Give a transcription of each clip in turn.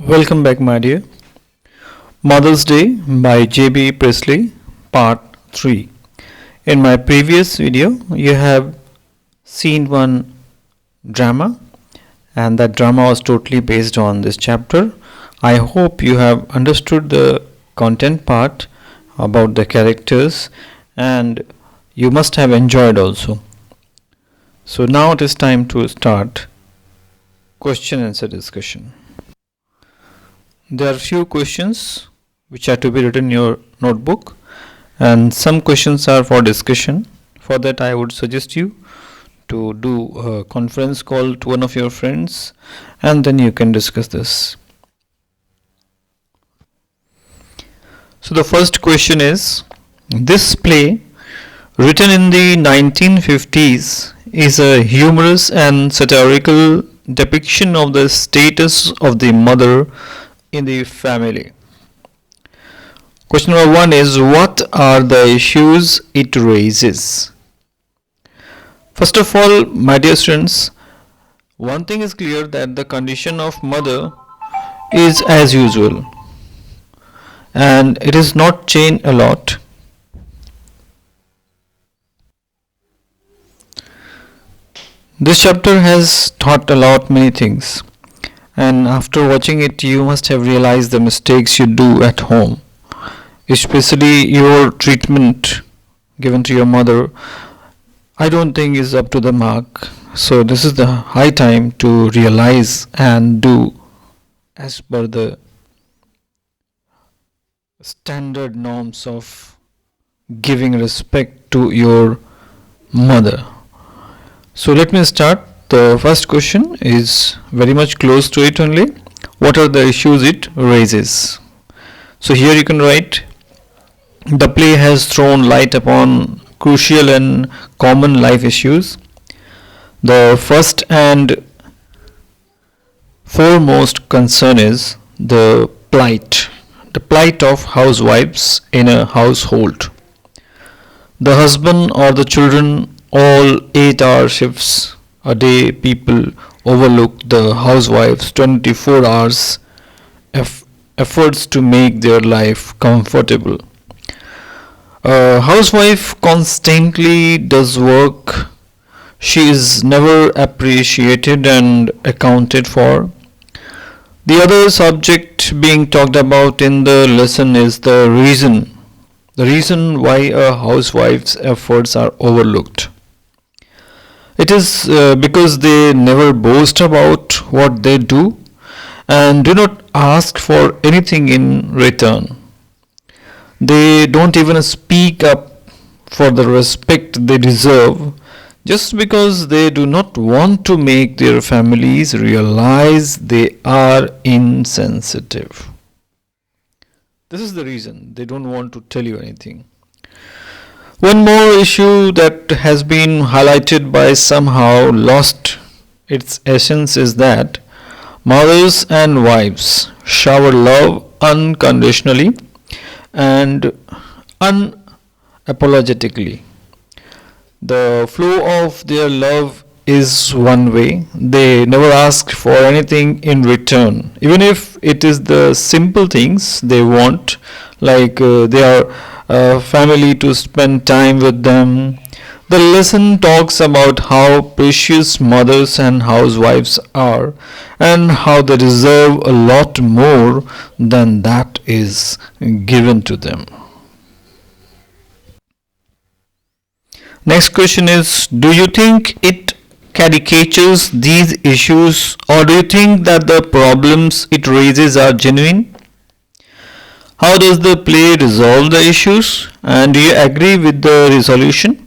Welcome back, my dear. Mother's Day by J.B. Priestley, Part 3. In my previous video, you have seen one drama, and that drama was totally based on this chapter. I hope you have understood the content part about the characters, and you must have enjoyed also. So now it is time to start question answer discussion. There are few questions which are to be written in your notebook, and some questions are for discussion. For that, I would suggest you to do a conference call to one of your friends, and then you can discuss this. So the first question is, this play, written in the 1950s, is a humorous and satirical depiction of the status of the mother in the family. Question number 1 is, what are the issues it raises? First of all, my dear students, one thing is clear, that the condition of mother is as usual, and it is not changed a lot. This chapter has taught a lot many things, and after watching it you must have realized the mistakes you do at home, especially your treatment given to your mother. I don't think is up to the mark. So this is the high time to realize and do as per the standard norms of giving respect to your mother. So let me start. The first question is very much close to it only. What are the issues it raises? So here you can write, the play has thrown light upon crucial and common life issues. The first and foremost concern is the plight of housewives in a household. The husband or the children all 8-hour shifts a day, people overlook the housewives' 24 hours efforts to make their life comfortable. A housewife constantly does work. She is never appreciated and accounted for. The other subject being talked about in the lesson is the reason why a housewife's efforts are overlooked. It is because they never boast about what they do and do not ask for anything in return. They don't even speak up for the respect they deserve, just because they do not want to make their families realize they are insensitive. This is the reason they don't want to tell you anything. One more issue that has been highlighted but somehow lost its essence is that mothers and wives shower love unconditionally and unapologetically. The flow of their love is one way. They never ask for anything in return, even if it is the simple things they want, like they are family to spend time with them. The lesson talks about how precious mothers and housewives are and how they deserve a lot more than that is given to them. Next question is, do you think it caricatures these issues, or do you think that the problems it raises are genuine? How does the play resolve the issues, and do you agree with the resolution?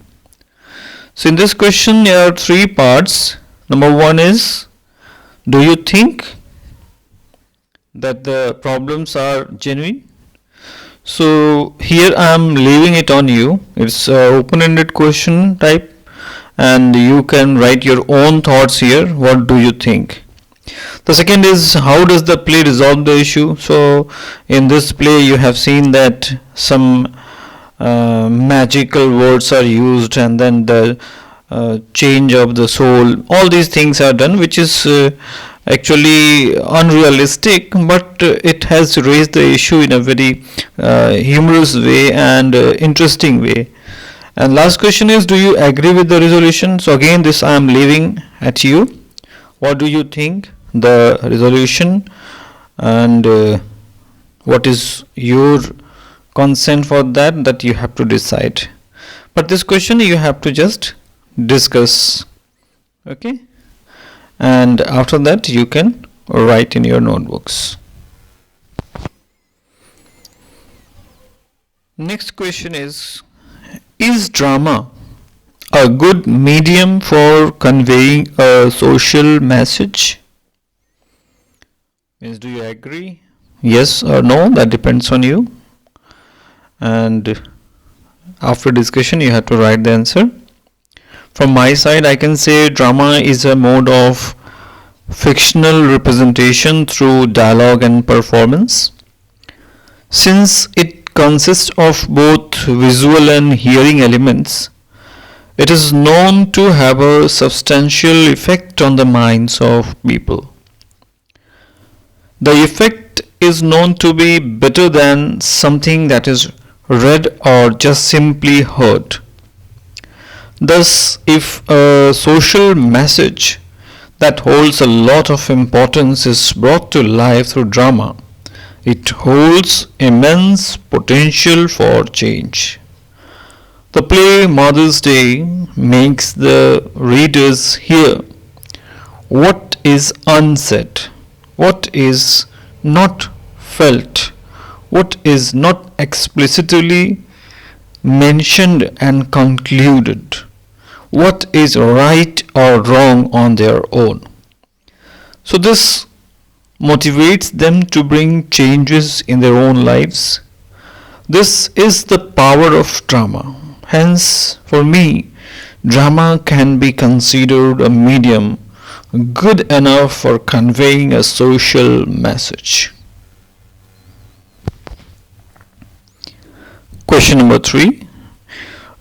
So in this question there are 3 parts. Number 1 is, do you think that the problems are genuine? So here I am leaving it on you. It's an open-ended question type, and you can write your own thoughts here. What do you think? The second is, how does the play resolve the issue? So in this play you have seen that some magical words are used, and then the change of the soul, all these things are done, which is actually unrealistic, but it has raised the issue in a very humorous way and interesting way. And last question is, do you agree with the resolution? So again, this I am leaving at you. What do you think the resolution, and what is your consent for that you have to decide. But this question you have to just discuss. Okay, and after that you can write in your notebooks. Next question is drama a good medium for conveying a social message? Means, do you agree? Yes or no? That depends on you. And after discussion, you have to write the answer. From my side, I can say drama is a mode of fictional representation through dialogue and performance. Since it consists of both visual and hearing elements, it is known to have a substantial effect on the minds of people. The effect is known to be better than something that is read or just simply heard. Thus, if a social message that holds a lot of importance is brought to life through drama, it holds immense potential for change. The play Mother's Day makes the readers hear what is unsaid, what is not felt, what is not explicitly mentioned and concluded, what is right or wrong on their own. So this motivates them to bring changes in their own lives. This is the power of drama. Hence, for me, drama can be considered a medium good enough for conveying a social message. Question number 3.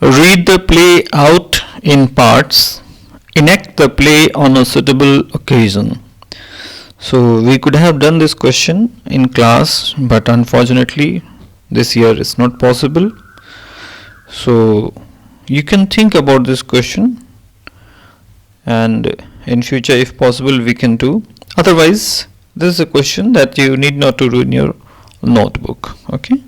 Read the play out in parts. Enact the play on a suitable occasion. So we could have done this question in class, but unfortunately this year it's not possible. So you can think about this question, and in future if possible we can do. Otherwise, this is a question that you need not to do in your notebook. Okay.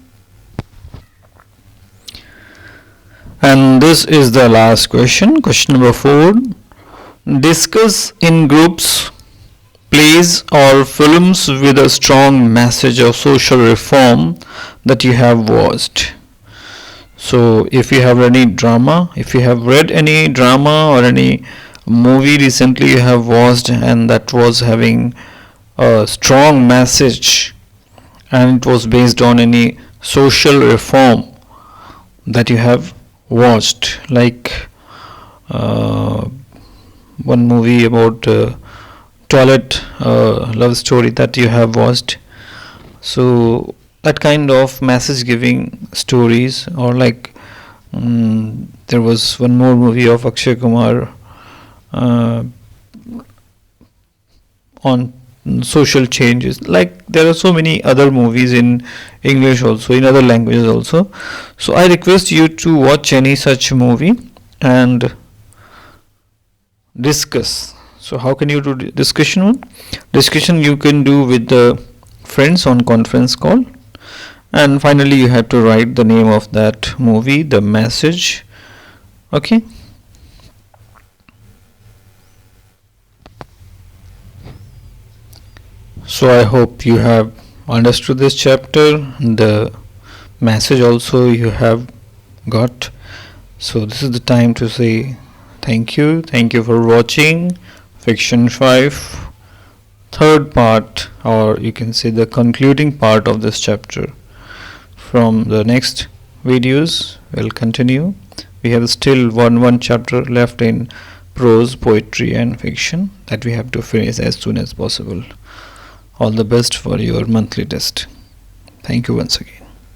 And this is the last question. Question number 4. Discuss in groups plays or films with a strong message of social reform that you have watched. So if you have any drama, if you have read any drama or any movie recently you have watched and that was having a strong message and it was based on any social reform that you have watched, like one movie about toilet love story that you have watched. So that kind of message giving stories, or like there was one more movie of Akshay Kumar on social changes. Like there are so many other movies in English also, in other languages also. So I request you to watch any such movie and discuss. So how can you do discussion one? Discussion you can do with the friends on conference call. And finally you have to write the name of that movie, the message. Okay. So I hope you have understood this chapter. The message also you have got. So this is the time to say thank you. Thank you for watching Fiction 5, third part, or you can say the concluding part of this chapter. From the next videos we'll continue. We have still one chapter left in prose, poetry and fiction that we have to finish as soon as possible. All the best for your monthly test. Thank you once again.